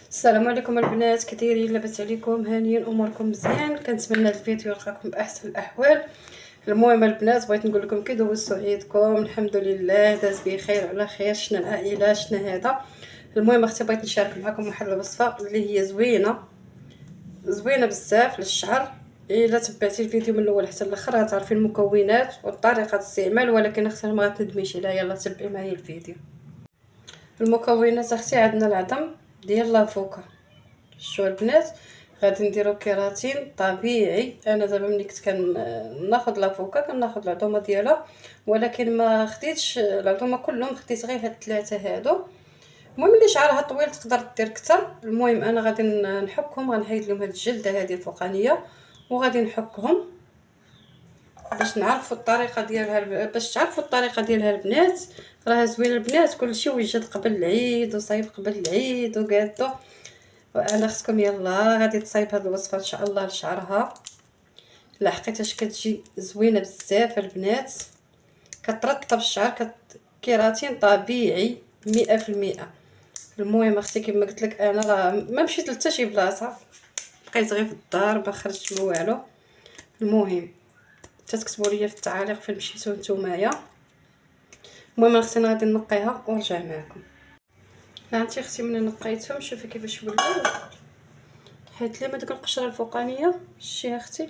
السلام عليكم البنات، كي دايرين؟ لاباس عليكم؟ هانيين اموركم مزيان؟ كنتمنى هذا الفيديو يلقاكم باحسن الاحوال. المهم البنات بغيت نقول لكم كي دوزتوا عيدكم. الحمد لله داز بخير على خير. شنا العائله شنا هذا. المهم اختي بغيت نشارك معكم واحد الوصفه اللي هي زوينه بزاف للشعر. الا تبعتي الفيديو من الاول حتى الاخر غتعرفي المكونات وطريقه الاستعمال، ولكن اختي ما غتندميش عليها. يلا تبعي معايا الفيديو. المكونات اختي عندنا العظم ديال لافوكا. شو البنات، غادي نديرو كيراتين طبيعي. انا دابا ملي كنت كناخذ لافوكا كناخذ العظومه ديالها، ولكن ما خديتش العظومه كلهم، خديت غير هاد الثلاثه هادو. المهم اللي شعرها طويل تقدر دير كتر. المهم انا غادي نحكهم، غنحيد لهم هاد الجلده هذه الفوقانيه وغادي نحكهم باش نعرفوا الطريقه ديالها، باش تعرفوا الطريقه ديالها البنات. راه زوين البنات، كلشي وجد قبل العيد وصايب قبل العيد وكادو. وانا اختكم يلا غادي تصايب هاد الوصفه ان شاء الله لشعرها. لحقيتاش كتجي زوينه بزاف البنات، كترطب الشعر، كيراتين طبيعي 100%. المهم اختي كما قلت لك انا راه ما مشيت لتا شي بلاصه، بقيت غير في الدار ما خرجت ما والو. المهم تكتبوا لي في التعاليق فين مشيتو نتومايا. المهم اختي انا غادي نقيها ونرجع معكم. ها انت اختي من نقيتهم شوفي كيفاش ولاو. حيت لي ديك القشره الفوقانيه شتي اختي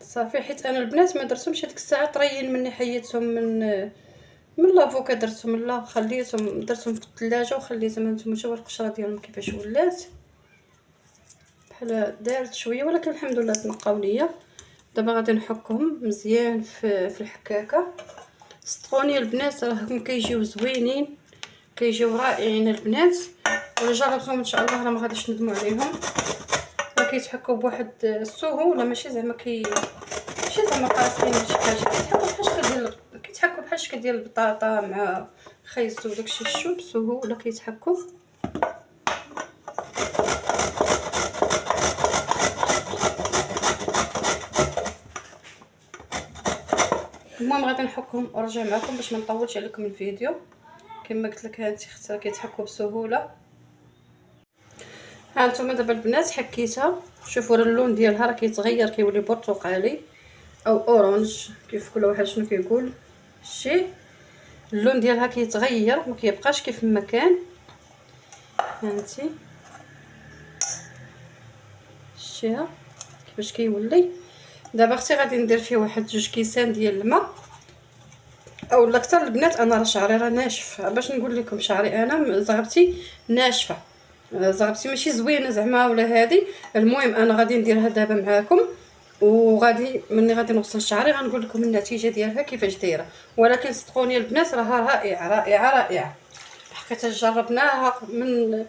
صافي. حيت انا البنات ما درتهمش هذيك الساعه طريين مني، حيدتهم من لافوكا، درتهم لا خليتهم درتهم في الثلاجه وخليتهم. هانتوما شوفوا القشره ديالهم كيفاش ولات، بحال دارت شويه ولكن الحمد لله تنقاو ليا. دابا غادي نحكهم مزيان في الحكاكه. صدقوني البنات راهم كيجيو زوينين، كيجيو رائعين البنات. ولا جربتهم ان شاء الله راه ما غاديش ندموا عليهم. راه كيتحكوا بواحد السهوله، ماشي زعما ماشي زعما قاسيين شي حاجه. كيتحكوا بحال شكل ديال البطاطا مع خيس وداكشي الشوب بسهوله كيتحكوا. المهم غادي نحكهم ونرجع معكم باش ما نطولش عليكم الفيديو. كما قلت لك هانتي اختها كيتحكوا بسهوله. ها نتوما دابا البنات حكيتها، شوفوا اللون ديالها راه كيتغير كيولي برتقالي او اورانج كيف كل واحد شنو كيقول. شتي اللون ديالها كيتغير ما كيبقاش كيف ما كان. هانتي شتيها كيفاش كيولي. دابا اختي غادي ندير فيه واحد 2 كيسان ديال الماء او لا اكثر البنات. انا راه شعري راه ناشف، باش نقول لكم شعري انا زغبتي ناشفه، زغبتي ماشي زوينه زعما ولا هذه. المهم انا غادي نديرها دابا معاكم، وغادي مني غادي نغسل شعري غنقول لكم النتيجه ديالها كيفاش دايره. ولكن صدقوني البنات راها رائعه رائعه رائعه. حقيقه جربناها من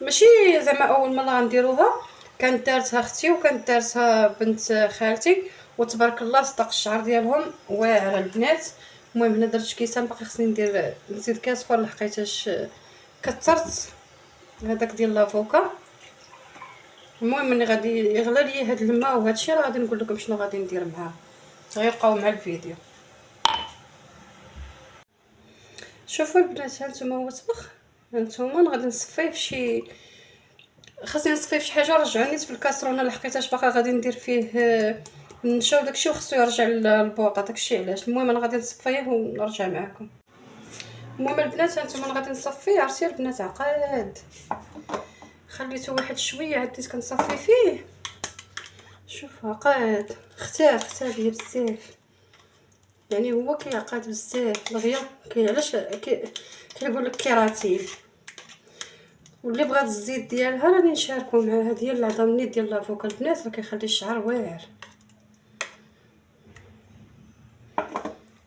ماشي زعما اول مره نديروها. كانت دارتها اختي وكانت دارتها بنت خالتي، وتبارك الله صدق الشعر ديالهم واعر البنات. المهم هنا درت كيسان، باقي خصني نزيد كاس اخر لحقيتاش كثرت هذاك ديال لافوكا. المهم ملي غادي يغلى لي هاد الماء وهذا الشيء راه غادي نقول لكم شنو غادي ندير معاه. غيبقاو مع الفيديو. شوفوا البنات هانتوما هو طبخ. هانتوما غادي نصفيه في شي، خاصني نصفيه في شي حاجه ورجعوا نيت في الكاسرونه لحقيتاش باقا غادي ندير فيه النشا وداكشي وخصو يرجع للبوطه داكشي علاش. المهم انا غادي نصفيه ونرجع معكم. المهم البنات هانتوما غادي نصفيه. عرفتي البنات عقاد خليته واحد شويه عديت كنصفي فيه. شوف عقاد اختار ليا بزاف، يعني هو كيعقد بزاف دغيا علاش كيقول لك كيراتين. واللي بغات الزيت ديالها راني نشاركو معاها ديال العظم نيت ديال لافوكا البنات، راه كيخلي الشعر واعر.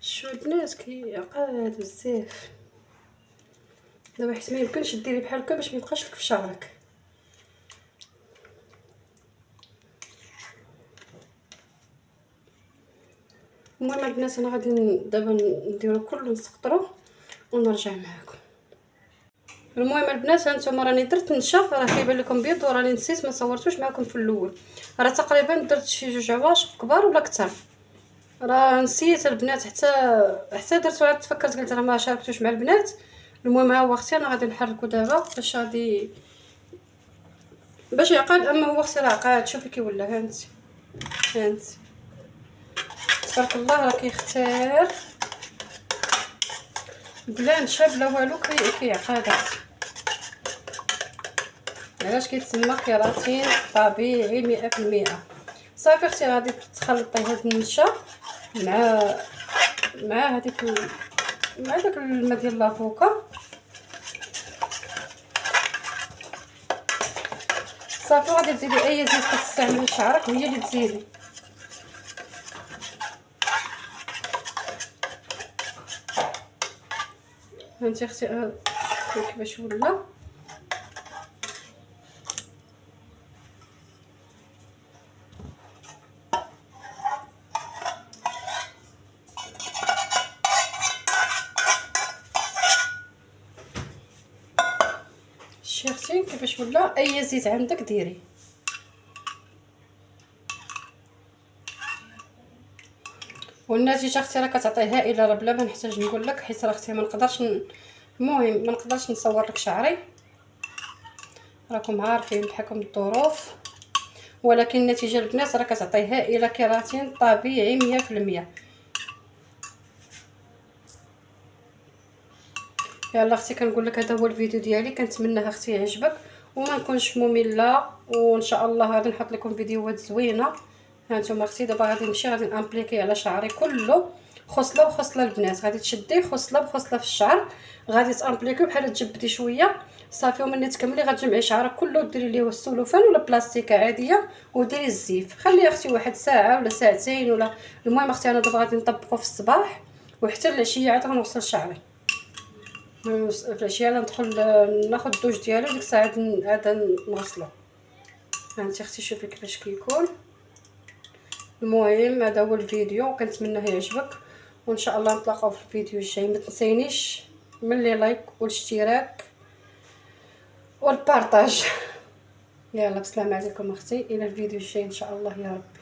شو البنات كيعقد بزاف. دابا حيت ما يمكنش ديري بحال هكا باش ما يبقاش لك في شعرك. المهم البنات انا غادي دابا نديرو كله نسقطرو ونرجع معاكم. المهم البنات هانتوما راني درت نشا، راه كيبان لكم بيض وراني نسيت ما صورتوش معكم في الاول. راه تقريبا درت شي 2 عواشق كبار ولا اكثر. راه نسيت البنات حتى درت وعاد تفكرت قلت راه ما شاركتوش مع البنات. المهم ها هو اختي انا غادي نحركو دابا باش يعقد. اما هو اختي راه قاعد، شوفي كي ولا، هانتي هانتي تبارك الله راه كيختار بلا نشا بلا والو، كيعقد. علاش كيتسمى كيراتين طبيعي 100%. صافي اختي غادي تخلطي هاد النشا مع هذيك مع داك الماء ديال لافوكا. صافي غادي تزيدي اي زيت كتستعملي لشعرك هي اللي تزيدي. هانتي اختي كيفاش ولا. شتي كيفاش ولا، اي زيت عندك ديري. والنتيجه اختي راه كتعطي هائله، راه بلا ما نحتاج نقول لك، حيت راه اختي ما نقدرش المهم ما نقدرش نصور لك شعري، راكم عارفين بحكم الظروف. ولكن النتيجه البنات راه كتعطي هائله، كيراتين طبيعي 100%. يلا اختي كنقول لك هذا هو الفيديو ديالي، كنتمنى اختي يعجبك وما نكونش ممله، وان شاء الله غادي نحط لكم فيديوهات زوينه. هانتوما اختي دابا غادي نمشي غادي نامبليكي على شعري كله، خصله بخصله. البنات غادي تشدي خصله بخصله في الشعر، غادي تامبليكي بحال تجبدي شويه صافي. ومني تكملي غتجمعي شعرك كله، ديري ليه السلوفان ولا بلاستيكه عاديه وديري الزيف. خلي اختي واحد ساعه ولا ساعتين ولا. المهم اختي انا دابا غادي نطبقو في الصباح وحتى العشيه عاد غنوصل شعري. في العشيه ندخل ناخذ الدوش ديالو، ديك الساعه عاد نغسلو. هانتي اختي شوفي كيفاش كيكون. المهم هذا هو الفيديو، كنتمنى يعجبك، وان شاء الله نتلاقاو في الفيديو الجاي. ما تنسينيش من لي لايك والاشتراك والبارطاج. يلا بسلام عليكم اختي، الى الفيديو الجاي ان شاء الله يا رب.